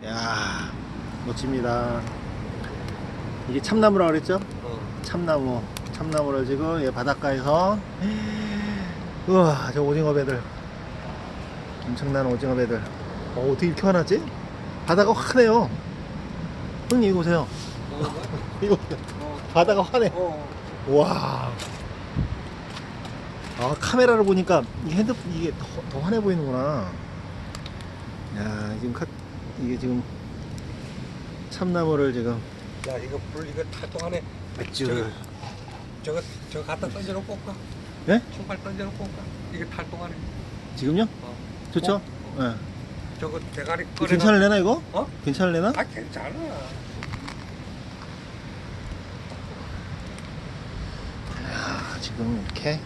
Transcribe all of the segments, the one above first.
야, 멋집니다. 이게 참나무라고 그랬죠? 참나무. 참나무를 지금 예, 바닷가에서 우와, 저 오징어 배들, 엄청난 오징어 배들. 어떻게 이렇게 화나지? 바다가 환해요. 형님 이거 보세요. 이거 보세요. 바다가 환해. 와. 아, 카메라를 보니까 이 핸드폰 이게 더 환해 보이는구나. 야, 지금 이게 지금 참나무를 지금. 야, 이거 이거 탈 동안에 맥주를. 저거 갖다 던져놓고 올까? 예? 총알 던져놓고 올까? 이거 탈 동안에. 지금요? 좋죠? 예. 저거 대가리 이거 괜찮을래나 이거? 어? 괜찮을래나? 아, 괜찮아. 지금 이렇게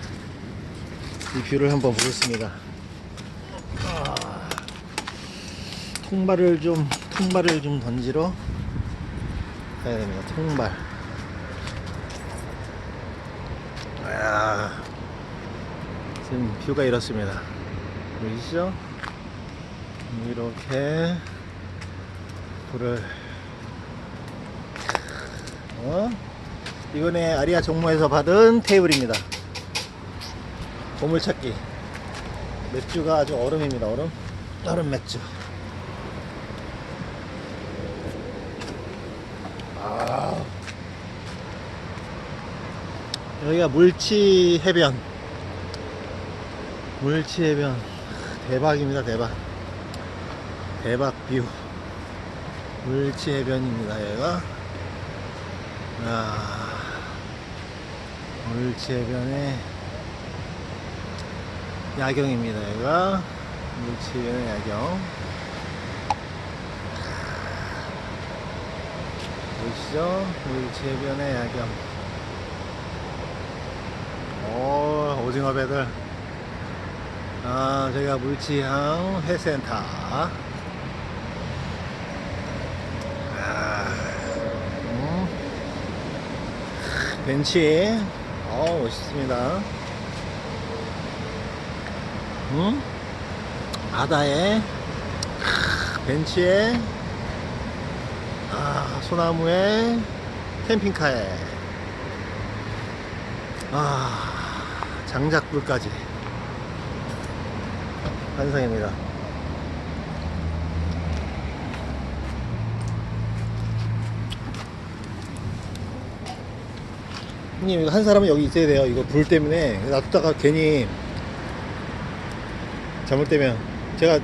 이 뷰를 한번 보겠습니다. 통발을 좀 던지러 가야 됩니다. 통발. 지금 뷰가 이렇습니다. 보이시죠? 이렇게 불을 이번에 아리아 종모에서 받은 테이블입니다. 보물찾기. 맥주가 아주 얼음입니다. 얼음 맥주. 여기가 물치해변. 물치해변. 대박입니다. 대박 뷰. 물치해변입니다. 여기가 물치해변의 야경입니다. 여기가 물치해변의 야경. 보이시죠? 물치해변의 야경. 오징어 배들. 저희가 물치항 회센터. 벤치. 멋있습니다. 바다에 벤치에 소나무에 캠핑카에 장작불까지 환상입니다. 형님, 이거 한 사람은 여기 있어야 돼요. 이거 불 때문에 놔뒀다가 괜히 잘못되면 제가